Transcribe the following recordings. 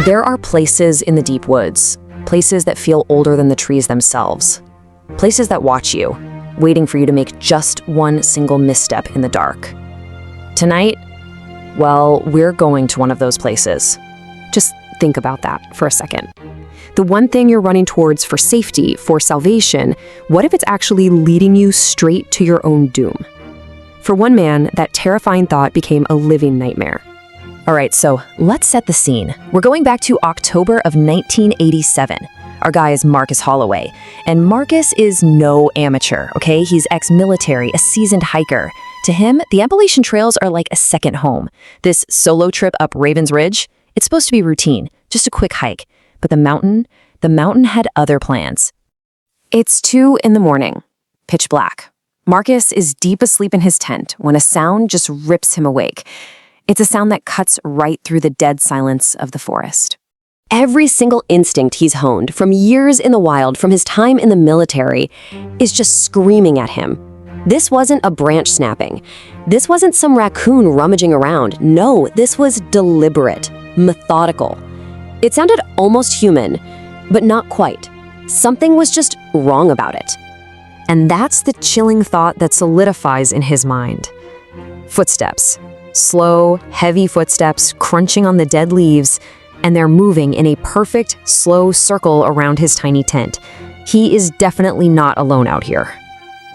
There are places in the deep woods, places that feel older than the trees themselves, places that watch you, waiting for you to make just one single misstep in the dark. Tonight, well, we're going to one of those places. Just think about that for a second. The one thing you're running towards for safety, for salvation, what if it's actually leading you straight to your own doom? For one man, that terrifying thought became a living nightmare. All right, so let's set the scene. We're going back to October of 1987. Our guy is Marcus Holloway, and Marcus is no amateur, okay? He's ex-military, a seasoned hiker. To him, the Appalachian trails are like a second home. This solo trip up Raven's Ridge, it's supposed to be routine, just a quick hike. But the mountain had other plans. It's 2 a.m, pitch black. Marcus is deep asleep in his tent when a sound just rips him awake. It's a sound that cuts right through the dead silence of the forest. Every single instinct he's honed from years in the wild, from his time in the military, is just screaming at him. This wasn't a branch snapping. This wasn't some raccoon rummaging around. No, this was deliberate, methodical. It sounded almost human, but not quite. Something was just wrong about it. And that's the chilling thought that solidifies in his mind. Footsteps. Slow, heavy footsteps crunching on the dead leaves, and they're moving in a perfect, slow circle around his tiny tent. He is definitely not alone out here.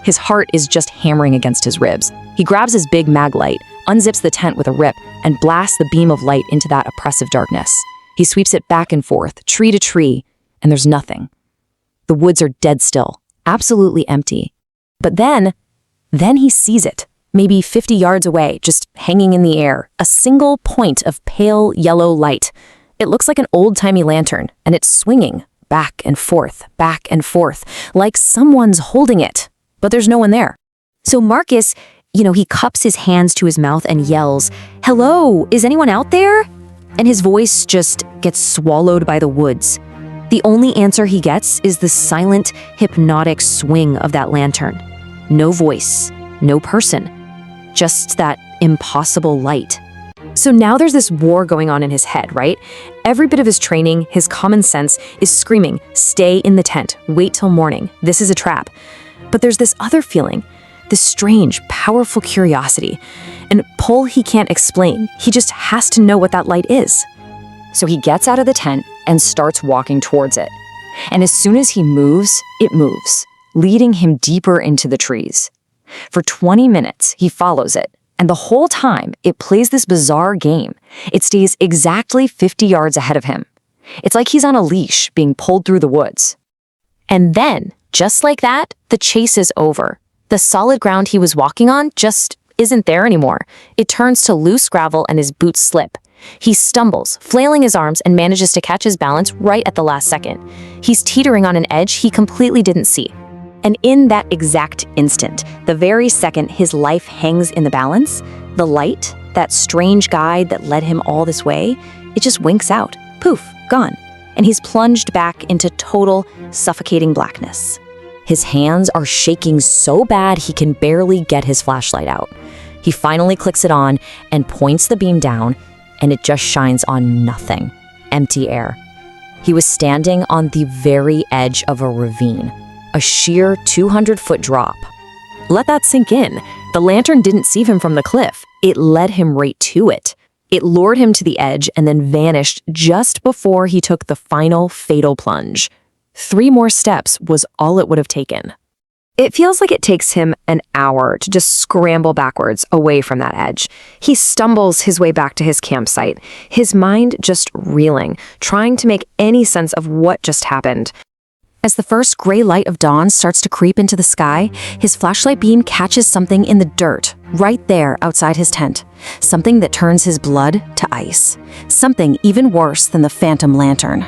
His heart is just hammering against his ribs. He grabs his big mag light, unzips the tent with a rip, and blasts the beam of light into that oppressive darkness. He sweeps it back and forth, tree to tree, and there's nothing. The woods are dead still, absolutely empty. But then he sees it, maybe 50 yards away, just hanging in the air, a single point of pale yellow light. It looks like an old-timey lantern, and it's swinging back and forth, like someone's holding it, but there's no one there. So Marcus, he cups his hands to his mouth and yells, "Hello, is anyone out there?" And his voice just gets swallowed by the woods. The only answer he gets is the silent, hypnotic swing of that lantern. No voice, no person, just that impossible light. So now there's this war going on in his head, right? Every bit of his training, his common sense, is screaming, stay in the tent, wait till morning, this is a trap. But there's this other feeling, this strange, powerful curiosity, and pull he can't explain. He just has to know what that light is. So he gets out of the tent and starts walking towards it. And as soon as he moves, it moves, leading him deeper into the trees. For 20 minutes, he follows it, and the whole time, it plays this bizarre game. It stays exactly 50 yards ahead of him. It's like he's on a leash being pulled through the woods. And then, just like that, the chase is over. The solid ground he was walking on just isn't there anymore. It turns to loose gravel and his boots slip. He stumbles, flailing his arms, and manages to catch his balance right at the last second. He's teetering on an edge he completely didn't see. And in that exact instant, the very second his life hangs in the balance, the light, that strange guide that led him all this way, it just winks out. Poof, gone. And he's plunged back into total, suffocating blackness. His hands are shaking so bad he can barely get his flashlight out. He finally clicks it on and points the beam down, and it just shines on nothing. Empty air. He was standing on the very edge of a ravine, a sheer 200-foot drop. Let that sink in. The lantern didn't save him from the cliff. It led him right to it. It lured him to the edge and then vanished just before he took the final fatal plunge. 3 more steps was all it would have taken. It feels like it takes him an hour to just scramble backwards away from that edge. He stumbles his way back to his campsite, his mind just reeling, trying to make any sense of what just happened. As the first gray light of dawn starts to creep into the sky, his flashlight beam catches something in the dirt, right there outside his tent. Something that turns his blood to ice. Something even worse than the phantom lantern.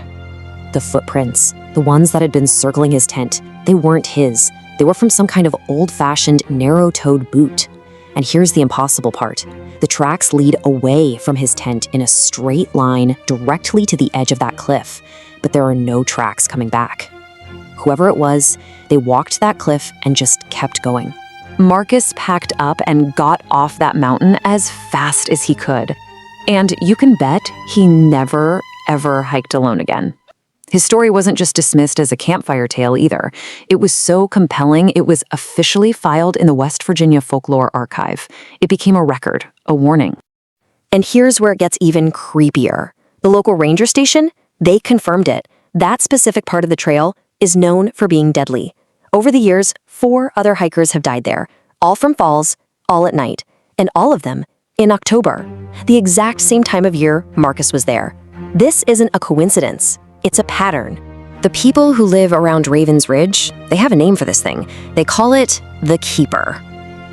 The footprints, the ones that had been circling his tent, they weren't his. They were from some kind of old-fashioned, narrow-toed boot. And here's the impossible part. The tracks lead away from his tent in a straight line directly to the edge of that cliff, but there are no tracks coming back. Whoever it was, they walked that cliff and just kept going. Marcus packed up and got off that mountain as fast as he could. And you can bet he never, ever hiked alone again. His story wasn't just dismissed as a campfire tale either. It was so compelling, it was officially filed in the West Virginia Folklore Archive. It became a record, a warning. And here's where it gets even creepier. The local ranger station, they confirmed it. That specific part of the trail is known for being deadly. Over the years, 4 other hikers have died there, all from falls, all at night, and all of them in October, the exact same time of year Marcus was there. This isn't a coincidence. It's a pattern. The people who live around Raven's Ridge, they have a name for this thing. They call it the Keeper.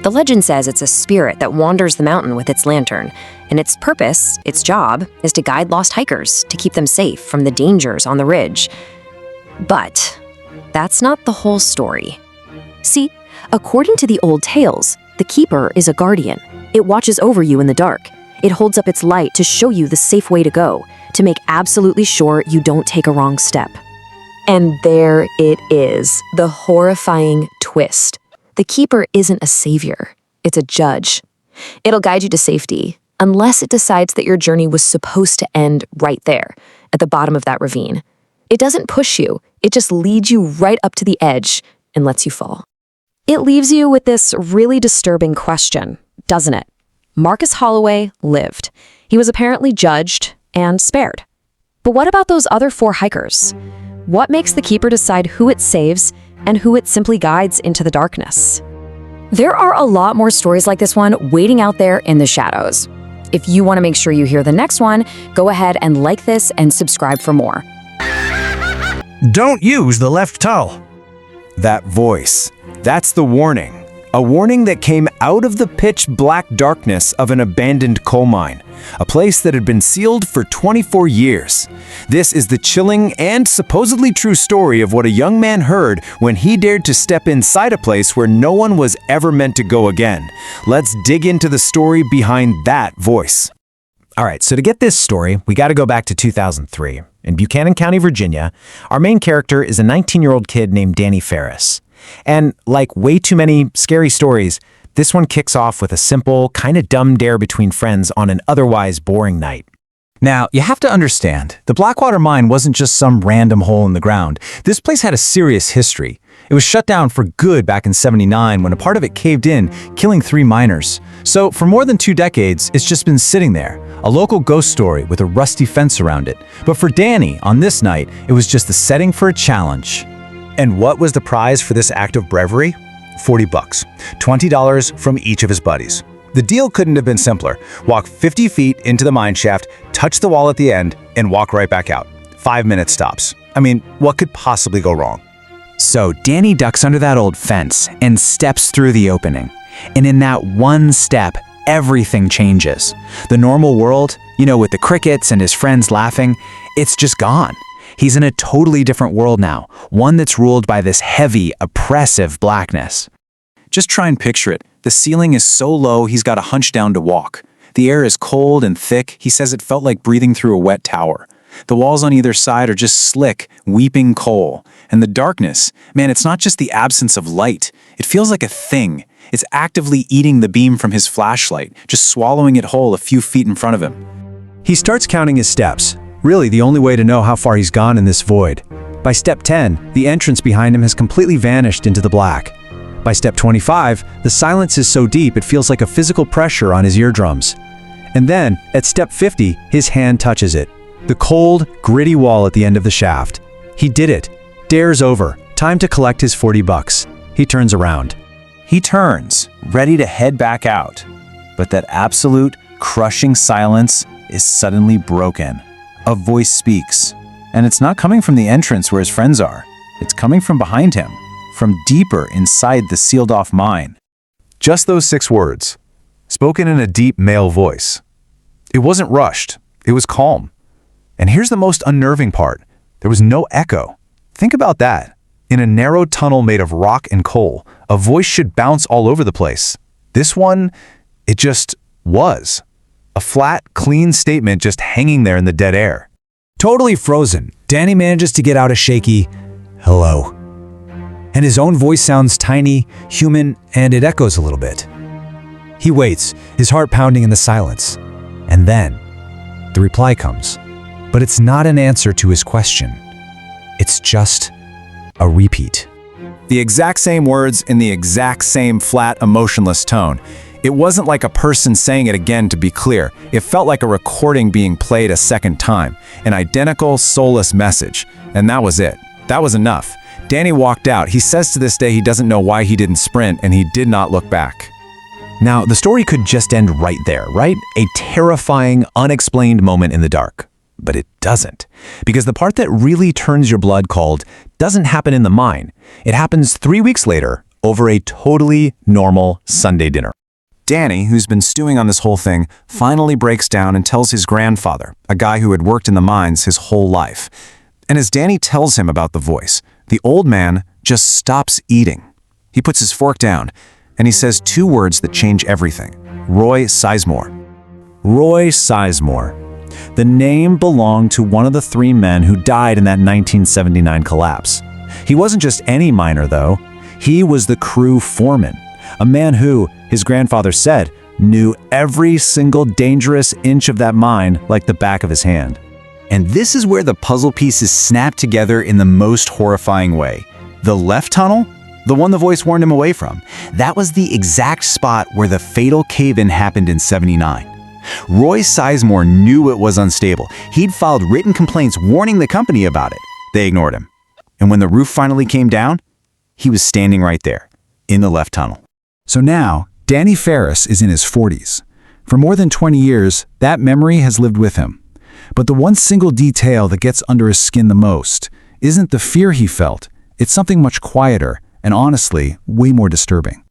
The legend says it's a spirit that wanders the mountain with its lantern, and its purpose, its job, is to guide lost hikers, to keep them safe from the dangers on the ridge. But that's not the whole story. See, according to the old tales, the Keeper is a guardian. It watches over you in the dark. It holds up its light to show you the safe way to go, to make absolutely sure you don't take a wrong step. And there it is, the horrifying twist. The Keeper isn't a savior, it's a judge. It'll guide you to safety, unless it decides that your journey was supposed to end right there, at the bottom of that ravine. It doesn't push you, it just leads you right up to the edge and lets you fall. It leaves you with this really disturbing question, doesn't it? Marcus Holloway lived. He was apparently judged and spared. But what about those other 4 hikers? What makes the Keeper decide who it saves and who it simply guides into the darkness? There are a lot more stories like this one waiting out there in the shadows. If you want to make sure you hear the next one, go ahead and like this and subscribe for more. Don't use the left toe. That voice, that's the warning. A warning that came out of the pitch black darkness of an abandoned coal mine, a place that had been sealed for 24 years. This is the chilling and supposedly true story of what a young man heard when he dared to step inside a place where no one was ever meant to go again. Let's dig into the story behind that voice. All right, so to get this story, we got to go back to 2003. In Buchanan County, Virginia, our main character is a 19-year-old kid named Danny Ferris. And like way too many scary stories, this one kicks off with a simple, kind of dumb dare between friends on an otherwise boring night. Now, you have to understand, the Blackwater Mine wasn't just some random hole in the ground. This place had a serious history. It was shut down for good back in '79 when a part of it caved in, killing 3 miners. So for more than 2 decades, it's just been sitting there, a local ghost story with a rusty fence around it. But for Danny, on this night, it was just the setting for a challenge. And what was the prize for this act of bravery? $40, $20 from each of his buddies. The deal couldn't have been simpler. Walk 50 feet into the mine shaft, touch the wall at the end, and walk right back out. 5-minute stops. I mean, what could possibly go wrong? So Danny ducks under that old fence and steps through the opening. And in that one step, everything changes. The normal world, with the crickets and his friends laughing, it's just gone. He's in a totally different world now, one that's ruled by this heavy, oppressive blackness. Just try and picture it. The ceiling is so low he's got to hunch down to walk. The air is cold and thick. He says it felt like breathing through a wet tower. The walls on either side are just slick, weeping coal. And the darkness, man, it's not just the absence of light. It feels like a thing. It's actively eating the beam from his flashlight, just swallowing it whole a few feet in front of him. He starts counting his steps. Really, the only way to know how far he's gone in this void. By step 10, the entrance behind him has completely vanished into the black. By step 25, the silence is so deep it feels like a physical pressure on his eardrums. And then, at step 50, his hand touches it. The cold, gritty wall at the end of the shaft. He did it. Dare's over. Time to collect his $40. He turns around. He turns, ready to head back out. But that absolute, crushing silence is suddenly broken. A voice speaks, and it's not coming from the entrance where his friends are. It's coming from behind him, from deeper inside the sealed-off mine. Just those 6 words, spoken in a deep male voice. It wasn't rushed. It was calm. And here's the most unnerving part. There was no echo. Think about that. In a narrow tunnel made of rock and coal, a voice should bounce all over the place. This one, it just was. A flat, clean statement just hanging there in the dead air. Totally frozen, Danny manages to get out a shaky, "Hello." And his own voice sounds tiny, human, and it echoes a little bit. He waits, his heart pounding in the silence. And then, the reply comes. But it's not an answer to his question. It's just a repeat. The exact same words in the exact same flat, emotionless tone. It wasn't like a person saying it again to be clear. It felt like a recording being played a second time, an identical, soulless message. And that was it. That was enough. Danny walked out. He says to this day he doesn't know why he didn't sprint, and he did not look back. Now, the story could just end right there, right? A terrifying, unexplained moment in the dark. But it doesn't. Because the part that really turns your blood cold doesn't happen in the mine. It happens 3 weeks later over a totally normal Sunday dinner. Danny, who's been stewing on this whole thing, finally breaks down and tells his grandfather, a guy who had worked in the mines his whole life. And as Danny tells him about the voice, the old man just stops eating. He puts his fork down, and he says 2 words that change everything. Roy Sizemore. Roy Sizemore. The name belonged to one of the 3 men who died in that 1979 collapse. He wasn't just any miner, though. He was the crew foreman, a man who, his grandfather said, knew every single dangerous inch of that mine like the back of his hand. And this is where the puzzle pieces snap together in the most horrifying way. The left tunnel, the one the voice warned him away from, that was the exact spot where the fatal cave-in happened in '79. Roy Sizemore knew it was unstable. He'd filed written complaints warning the company about it. They ignored him. And when the roof finally came down, he was standing right there, in the left tunnel. So now, Danny Ferris is in his 40s. For more than 20 years, that memory has lived with him. But the one single detail that gets under his skin the most isn't the fear he felt. It's something much quieter and honestly, way more disturbing.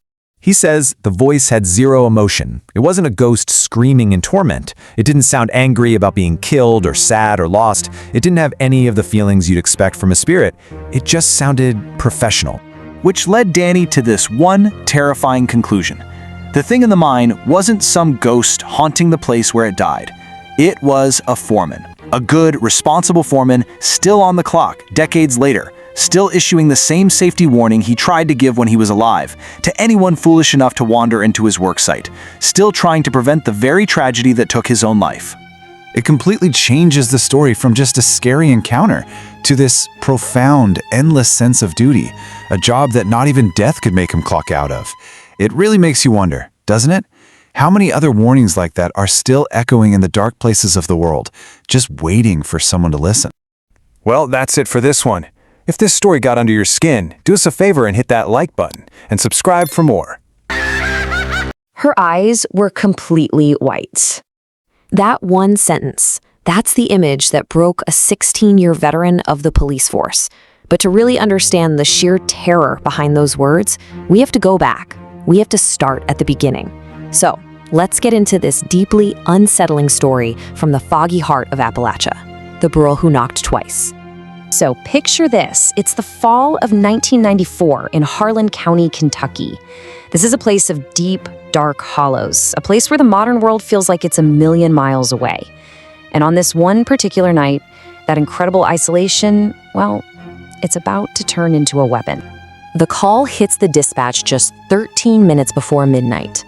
He says the voice had 0 emotion. It wasn't a ghost screaming in torment. It didn't sound angry about being killed or sad or lost. It didn't have any of the feelings you'd expect from a spirit. It just sounded professional. Which led Danny to this one terrifying conclusion. The thing in the mine wasn't some ghost haunting the place where it died. It was a foreman. A good, responsible foreman, still on the clock, decades later, still issuing the same safety warning he tried to give when he was alive, to anyone foolish enough to wander into his worksite, still trying to prevent the very tragedy that took his own life. It completely changes the story from just a scary encounter to this profound, endless sense of duty, a job that not even death could make him clock out of. It really makes you wonder, doesn't it? How many other warnings like that are still echoing in the dark places of the world, just waiting for someone to listen? Well, that's it for this one. If this story got under your skin, do us a favor and hit that like button and subscribe for more. Her eyes were completely white. That one sentence, that's the image that broke a 16-year veteran of the police force. But to really understand the sheer terror behind those words, we have to go back. We have to start at the beginning. So, let's get into this deeply unsettling story from the foggy heart of Appalachia, the girl who knocked twice. So picture this, it's the fall of 1994 in Harlan County, Kentucky. This is a place of deep, dark hollows, a place where the modern world feels like it's a million miles away. And on this one particular night, that incredible isolation, well, it's about to turn into a weapon. The call hits the dispatch just 13 minutes before midnight.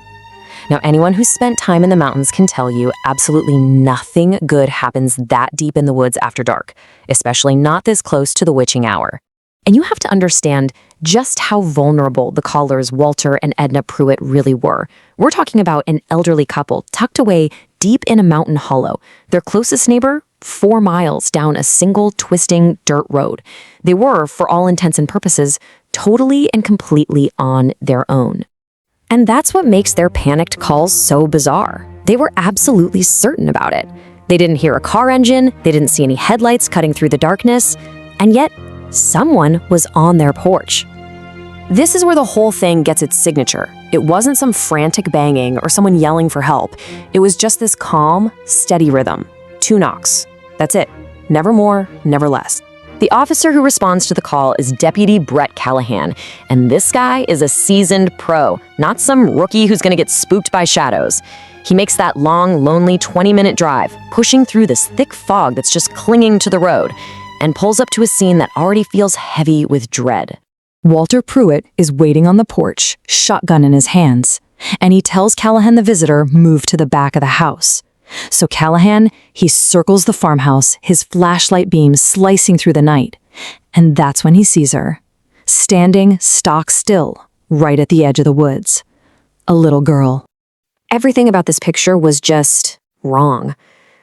Now, anyone who's spent time in the mountains can tell you absolutely nothing good happens that deep in the woods after dark, especially not this close to the witching hour. And you have to understand just how vulnerable the callers Walter and Edna Pruitt really were. We're talking about an elderly couple tucked away deep in a mountain hollow. Their closest neighbor, 4 miles down a single twisting dirt road. They were, for all intents and purposes, totally and completely on their own. And that's what makes their panicked calls so bizarre. They were absolutely certain about it. They didn't hear a car engine, they didn't see any headlights cutting through the darkness, and yet someone was on their porch. This is where the whole thing gets its signature. It wasn't some frantic banging or someone yelling for help. It was just this calm, steady rhythm. 2 knocks. That's it. Never more, never less. The officer who responds to the call is Deputy Brett Callahan, and this guy is a seasoned pro, not some rookie who's gonna get spooked by shadows. He makes that long, lonely 20-minute drive, pushing through this thick fog that's just clinging to the road, and pulls up to a scene that already feels heavy with dread. Walter Pruitt is waiting on the porch, shotgun in his hands, and he tells Callahan the visitor move to the back of the house. So Callahan, he circles the farmhouse, his flashlight beam slicing through the night. And that's when he sees her, standing stock still, right at the edge of the woods. A little girl. Everything about this picture was just wrong.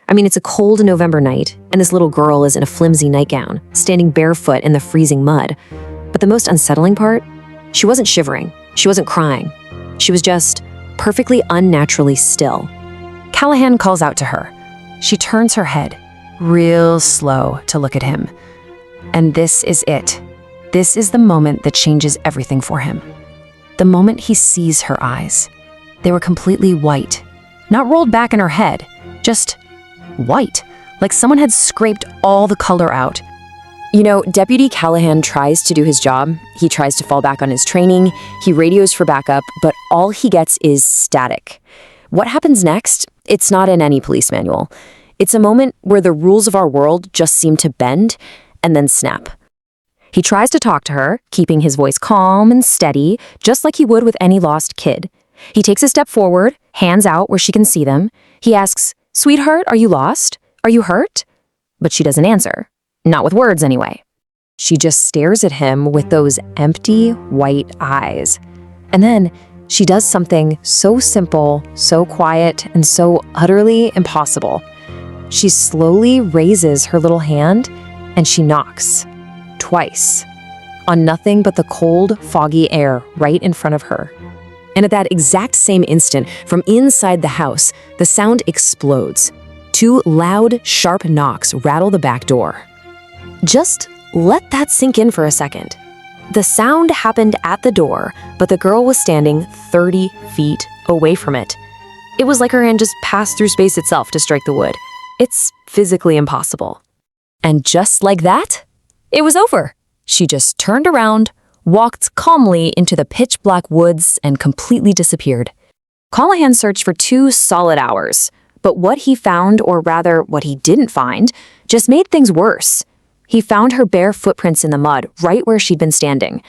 I mean, it's a cold November night, and this little girl is in a flimsy nightgown, standing barefoot in the freezing mud. But the most unsettling part? She wasn't shivering. She wasn't crying. She was just perfectly unnaturally still. Callahan calls out to her. She turns her head, real slow, to look at him. And this is it. This is the moment that changes everything for him. The moment he sees her eyes. They were completely white. Not rolled back in her head, just white, like someone had scraped all the color out. You know, Deputy Callahan tries to do his job. He tries to fall back on his training. He radios for backup, but all he gets is static. What happens next? It's not in any police manual. It's a moment where the rules of our world just seem to bend and then snap. He tries to talk to her, keeping his voice calm and steady, just like he would with any lost kid. He takes a step forward, hands out where she can see them. He asks, "Sweetheart, are you lost? Are you hurt?" But she doesn't answer. Not with words, anyway. She just stares at him with those empty, white eyes. And then she does something so simple, so quiet, and so utterly impossible. She slowly raises her little hand, and she knocks. Twice. On nothing but the cold, foggy air right in front of her. And at that exact same instant, from inside the house, the sound explodes. 2 loud, sharp knocks rattle the back door. Just let that sink in for a second. The sound happened at the door, but the girl was standing 30 feet away from it. It was like her hand just passed through space itself to strike the wood. It's physically impossible. And just like that, it was over. She just turned around, walked calmly into the pitch-black woods, and completely disappeared. Callahan searched for 2 solid hours, but what he found, or rather what he didn't find, just made things worse. He found her bare footprints in the mud right where she'd been standing,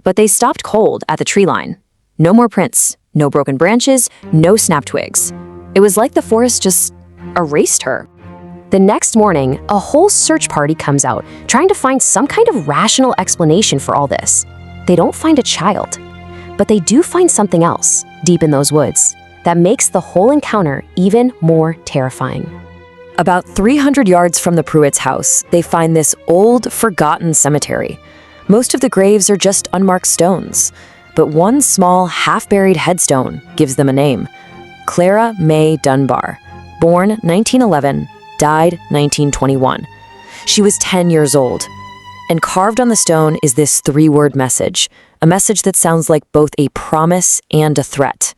but they stopped cold at the tree line. No more prints, no broken branches, no snapped twigs. It was like the forest just erased her. The next morning, a whole search party comes out, trying to find some kind of rational explanation for all this. They don't find a child, but they do find something else deep in those woods that makes the whole encounter even more terrifying. About 300 yards from the Pruitt's house, they find this old, forgotten cemetery. Most of the graves are just unmarked stones, but one small, half-buried headstone gives them a name. Clara May Dunbar, born 1911, died 1921. She was 10 years old. And carved on the stone is this 3-word message, a message that sounds like both a promise and a threat.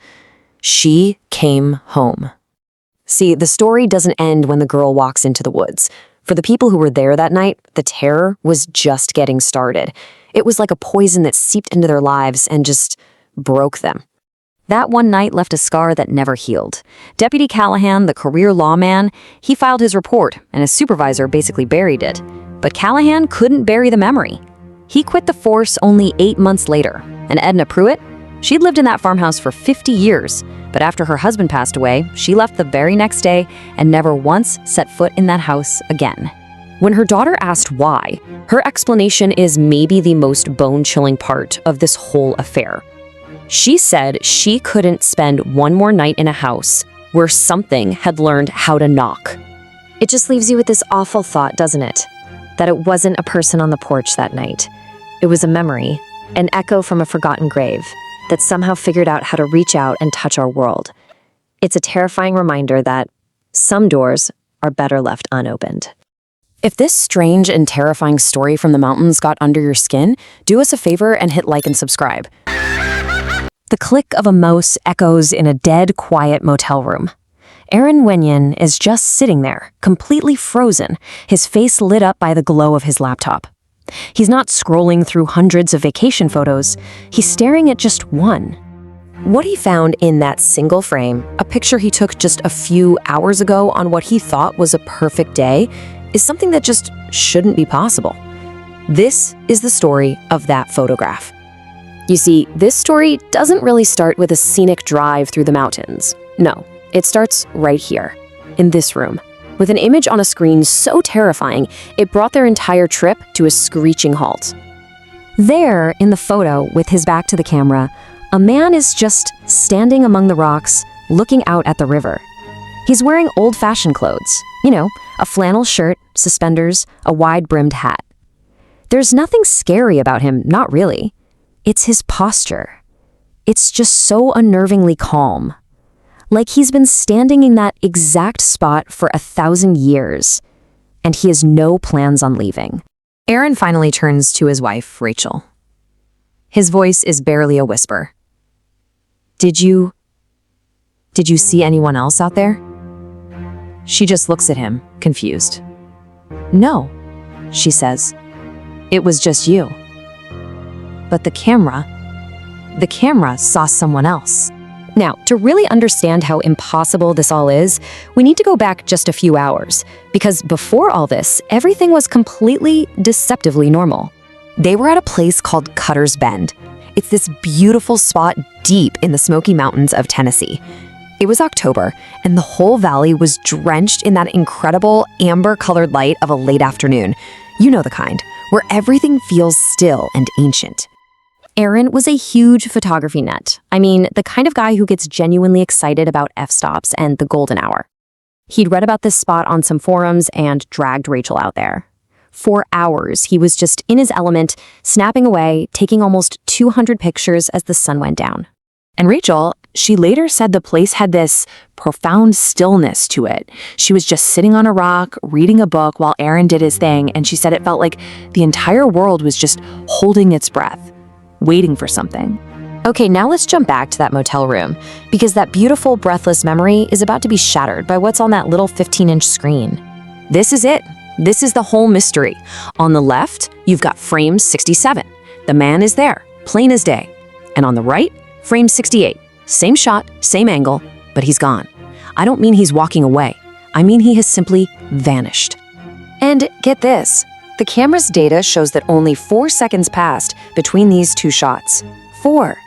She came home. See, the story doesn't end when the girl walks into the woods. For the people who were there that night, the terror was just getting started. It was like a poison that seeped into their lives and just broke them. That one night left a scar that never healed. Deputy Callahan, the career lawman, he filed his report, and his supervisor basically buried it. But Callahan couldn't bury the memory. He quit the force only 8 months later, and Edna Pruitt, she'd lived in that farmhouse for 50 years, but after her husband passed away, she left the very next day and never once set foot in that house again. When her daughter asked why, her explanation is maybe the most bone-chilling part of this whole affair. She said she couldn't spend one more night in a house where something had learned how to knock. It just leaves you with this awful thought, doesn't it? That it wasn't a person on the porch that night. It was a memory, an echo from a forgotten grave, that somehow figured out how to reach out and touch our world. It's a terrifying reminder that some doors are better left unopened. If this strange and terrifying story from the mountains got under your skin, do us a favor and hit like and subscribe. The click of a mouse echoes in a dead, quiet motel room. Aaron Wenyan is just sitting there, completely frozen, his face lit up by the glow of his laptop. He's not scrolling through hundreds of vacation photos. He's staring at just one. What he found in that single frame, a picture he took just a few hours ago on what he thought was a perfect day, is something that just shouldn't be possible. This is the story of that photograph. You see, this story doesn't really start with a scenic drive through the mountains. No, it starts right here, in this room, with an image on a screen so terrifying it brought their entire trip to a screeching halt. There, in the photo, with his back to the camera, a man is just standing among the rocks, looking out at the river. He's wearing old-fashioned clothes, a flannel shirt, suspenders, a wide-brimmed hat. There's nothing scary about him, not really. It's his posture. It's just so unnervingly calm. Like he's been standing in that exact spot for 1,000 years, and he has no plans on leaving. Aaron finally turns to his wife, Rachel. His voice is barely a whisper. Did you see anyone else out there? She just looks at him, confused. No, she says. It was just you. But the camera saw someone else. Now, to really understand how impossible this all is, we need to go back just a few hours, because before all this, everything was completely deceptively normal. They were at a place called Cutter's Bend. It's this beautiful spot deep in the Smoky Mountains of Tennessee. It was October, and the whole valley was drenched in that incredible amber-colored light of a late afternoon. You know the kind, where everything feels still and ancient. Aaron was a huge photography nut. I mean, the kind of guy who gets genuinely excited about f-stops and the golden hour. He'd read about this spot on some forums and dragged Rachel out there. For hours, he was just in his element, snapping away, taking almost 200 pictures as the sun went down. And Rachel, she later said the place had this profound stillness to it. She was just sitting on a rock, reading a book while Aaron did his thing, and she said it felt like the entire world was just holding its breath, waiting for something. Okay, now let's jump back to that motel room, because that beautiful, breathless memory is about to be shattered by what's on that little 15-inch screen. This is it. This is the whole mystery. On the left, you've got frame 67. The man is there, plain as day. And on the right, frame 68. Same shot, same angle, but he's gone. I don't mean he's walking away. I mean he has simply vanished. And get this. The camera's data shows that only 4 seconds passed between these two shots. 4.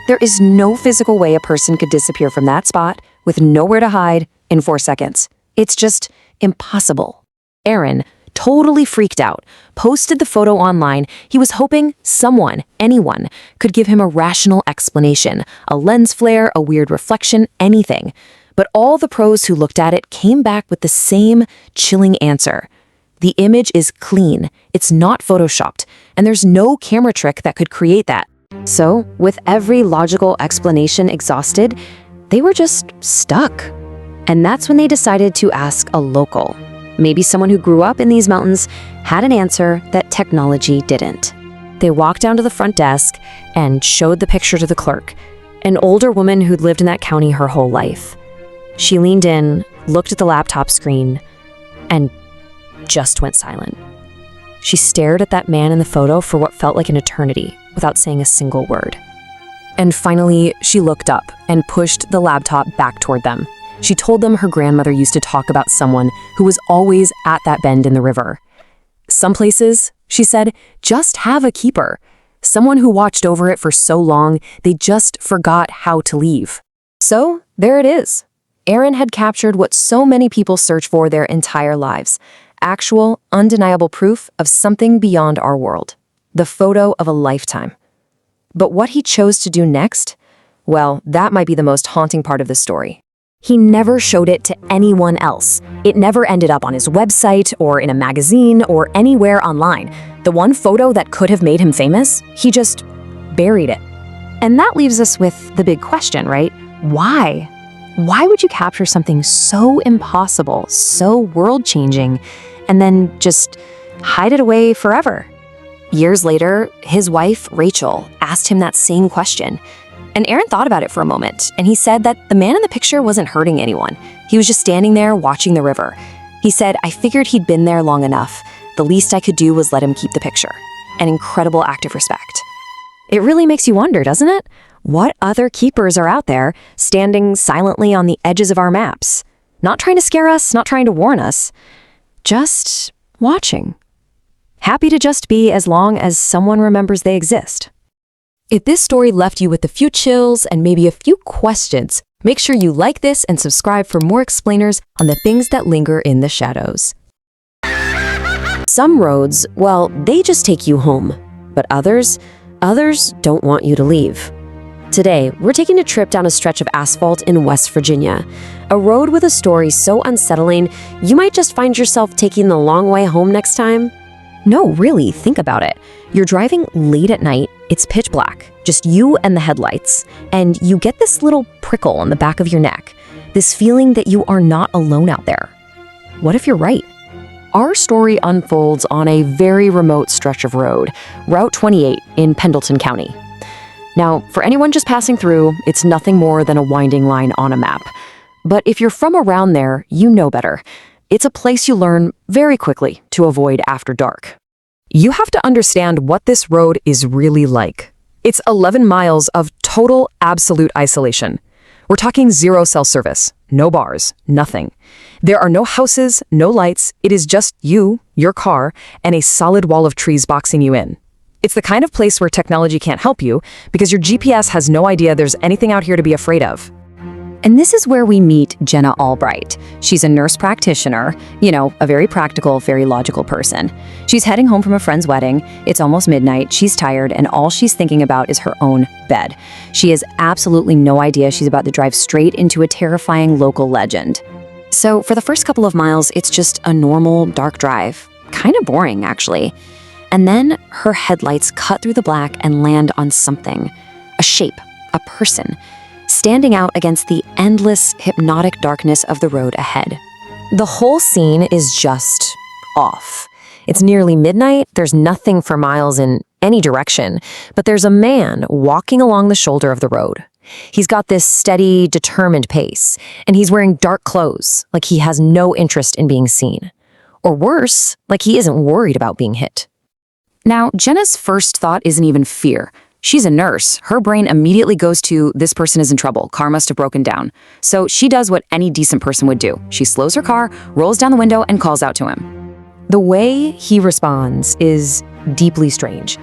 There is no physical way a person could disappear from that spot with nowhere to hide in 4 seconds. It's just impossible. Aaron, totally freaked out, posted the photo online. He was hoping someone, anyone, could give him a rational explanation, a lens flare, a weird reflection, anything. But all the pros who looked at it came back with the same chilling answer. The image is clean, it's not photoshopped, and there's no camera trick that could create that. So, with every logical explanation exhausted, they were just stuck. And that's when they decided to ask a local. Maybe someone who grew up in these mountains had an answer that technology didn't. They walked down to the front desk and showed the picture to the clerk, an older woman who'd lived in that county her whole life. She leaned in, looked at the laptop screen, and just went silent. She stared at that man in the photo for what felt like an eternity without saying a single word. And finally, she looked up and pushed the laptop back toward them. She told them her grandmother used to talk about someone who was always at that bend in the river. Some places, she said, just have a keeper. Someone who watched over it for so long, they just forgot how to leave. So, there it is. Aaron had captured what so many people search for their entire lives. Actual, undeniable proof of something beyond our world. The photo of a lifetime. But what he chose to do next? Well, that might be the most haunting part of the story. He never showed it to anyone else. It never ended up on his website or in a magazine or anywhere online. The one photo that could have made him famous, he just buried it. And that leaves us with the big question, right? Why? Why would you capture something so impossible, so world-changing, and then just hide it away forever? Years later, his wife, Rachel, asked him that same question. And Aaron thought about it for a moment, and he said that the man in the picture wasn't hurting anyone. He was just standing there watching the river. He said, I figured he'd been there long enough. The least I could do was let him keep the picture. An incredible act of respect. It really makes you wonder, doesn't it? What other keepers are out there, standing silently on the edges of our maps? Not trying to scare us, not trying to warn us. Just watching. Happy to just be as long as someone remembers they exist. If this story left you with a few chills and maybe a few questions, Make sure you like this and subscribe for more explainers on the things that linger in the shadows. Some roads, well, they just take you home. But others don't want you to leave. Today, we're taking a trip down a stretch of asphalt in West Virginia. A road with a story so unsettling, you might just find yourself taking the long way home next time. No, really, think about it. You're driving late at night, it's pitch black, just you and the headlights, and you get this little prickle on the back of your neck, this feeling that you are not alone out there. What if you're right? Our story unfolds on a very remote stretch of road, Route 28 in Pendleton County. Now, for anyone just passing through, it's nothing more than a winding line on a map. But if you're from around there, you know better. It's a place you learn very quickly to avoid after dark. You have to understand what this road is really like. It's 11 miles of total, absolute isolation. We're talking zero cell service, no bars, nothing. There are no houses, no lights. It is just you, your car, and a solid wall of trees boxing you in. It's the kind of place where technology can't help you because your GPS has no idea there's anything out here to be afraid of. And this is where we meet Jenna Albright. She's a nurse practitioner, a very practical, very logical person. She's heading home from a friend's wedding. It's almost midnight, she's tired, and all she's thinking about is her own bed. She has absolutely no idea she's about to drive straight into a terrifying local legend. So for the first couple of miles, it's just a normal, dark drive. Kind of boring, actually. And then her headlights cut through the black and land on something. A shape, a person, standing out against the endless, hypnotic darkness of the road ahead. The whole scene is just off. It's nearly midnight, there's nothing for miles in any direction, but there's a man walking along the shoulder of the road. He's got this steady, determined pace, and he's wearing dark clothes, like he has no interest in being seen. Or worse, like he isn't worried about being hit. Now, Jenna's first thought isn't even fear. She's a nurse. Her brain immediately goes to, this person is in trouble, car must have broken down. So she does what any decent person would do. She slows her car, rolls down the window, and calls out to him. The way he responds is deeply strange.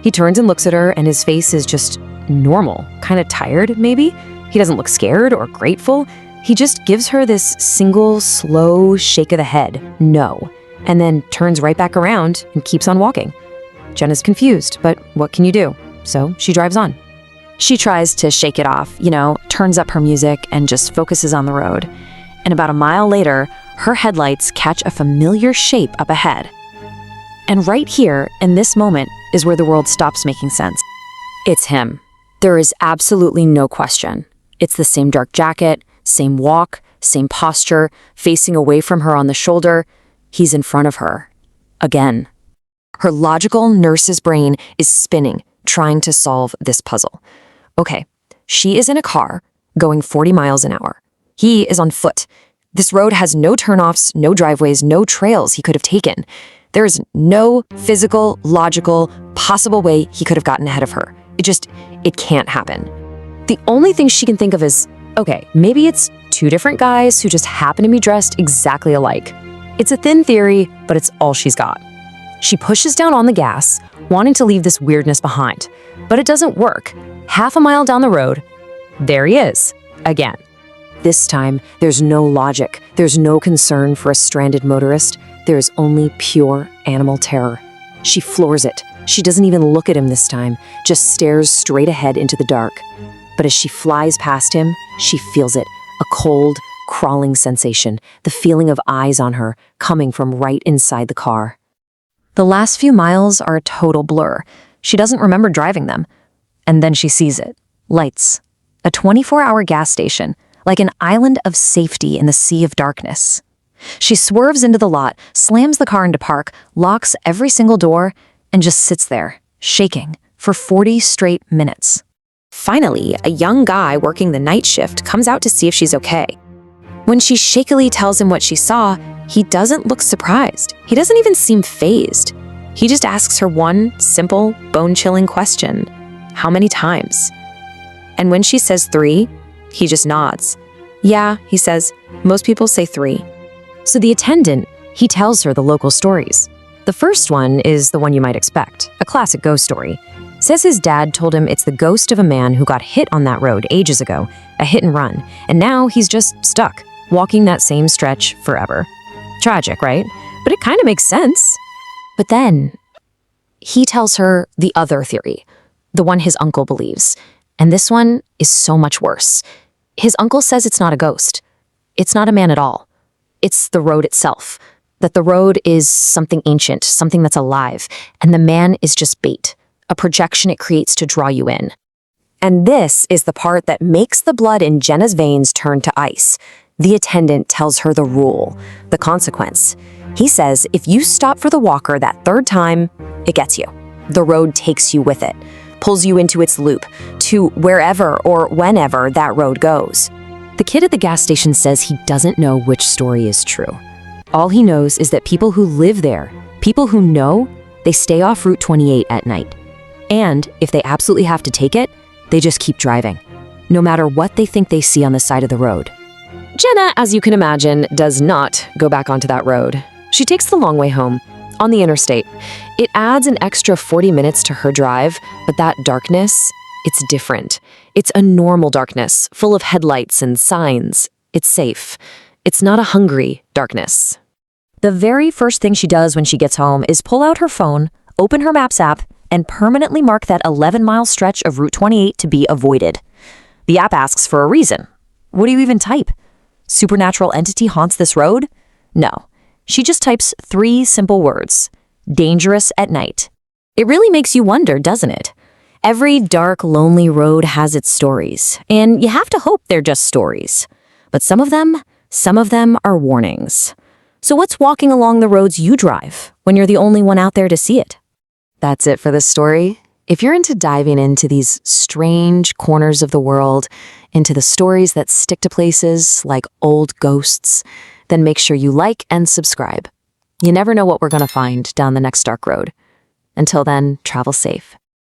He turns and looks at her, and his face is just normal, kind of tired, maybe. He doesn't look scared or grateful. He just gives her this single, slow shake of the head, no, and then turns right back around and keeps on walking. Jenna's confused, but what can you do? So she drives on. She tries to shake it off, turns up her music and just focuses on the road. And about a mile later, her headlights catch a familiar shape up ahead. And right here, in this moment, is where the world stops making sense. It's him. There is absolutely no question. It's the same dark jacket, same walk, same posture, facing away from her on the shoulder. He's in front of her. Again. Her logical nurse's brain is spinning, trying to solve this puzzle. Okay, she is in a car, going 40 miles an hour. He is on foot. This road has no turnoffs, no driveways, no trails he could have taken. There is no physical, logical, possible way he could have gotten ahead of her. It can't happen. The only thing she can think of is, okay, maybe it's two different guys who just happen to be dressed exactly alike. It's a thin theory, but it's all she's got. She pushes down on the gas, wanting to leave this weirdness behind, but it doesn't work. Half a mile down the road, there he is, again. This time, there's no logic, there's no concern for a stranded motorist, there is only pure animal terror. She floors it. She doesn't even look at him this time, just stares straight ahead into the dark. But as she flies past him, she feels it, a cold, crawling sensation, the feeling of eyes on her, coming from right inside the car. The last few miles are a total blur. She doesn't remember driving them. And then she sees it. Lights. A 24-hour gas station, like an island of safety in the sea of darkness. She swerves into the lot, slams the car into park, locks every single door, and just sits there, shaking, for 40 straight minutes. Finally, a young guy working the night shift comes out to see if she's okay. When she shakily tells him what she saw, he doesn't look surprised. He doesn't even seem fazed. He just asks her one simple, bone-chilling question. How many times? And when she says 3, he just nods. Yeah, he says, most people say 3. So the attendant, he tells her the local stories. The first one is the one you might expect, a classic ghost story. Says his dad told him it's the ghost of a man who got hit on that road ages ago, a hit and run, and now he's just stuck, walking that same stretch forever. Tragic, right? But it kind of makes sense. But then, he tells her the other theory, the one his uncle believes. And this one is so much worse. His uncle says it's not a ghost. It's not a man at all. It's the road itself. That the road is something ancient, something that's alive, and the man is just bait, a projection it creates to draw you in. And this is the part that makes the blood in Jenna's veins turn to ice. The attendant tells her the rule, the consequence. He says if you stop for the walker that third time, it gets you. The road takes you with it, pulls you into its loop, to wherever or whenever that road goes. The kid at the gas station says he doesn't know which story is true. All he knows is that people who live there, people who know, they stay off Route 28 at night. And if they absolutely have to take it, they just keep driving, no matter what they think they see on the side of the road. Jenna, as you can imagine, does not go back onto that road. She takes the long way home, on the interstate. It adds an extra 40 minutes to her drive, but that darkness, it's different. It's a normal darkness, full of headlights and signs. It's safe. It's not a hungry darkness. The very first thing she does when she gets home is pull out her phone, open her Maps app, and permanently mark that 11-mile stretch of Route 28 to be avoided. The app asks for a reason. What do you even type? Supernatural entity haunts this road? No. She just types 3 simple words. Dangerous at night. It really makes you wonder, doesn't it? Every dark, lonely road has its stories, and you have to hope they're just stories. But some of them are warnings. So what's walking along the roads you drive when you're the only one out there to see it? That's it for this story. If you're into diving into these strange corners of the world, into the stories that stick to places like old ghosts, then make sure you like and subscribe. You never know what we're going to find down the next dark road. Until then, travel safe.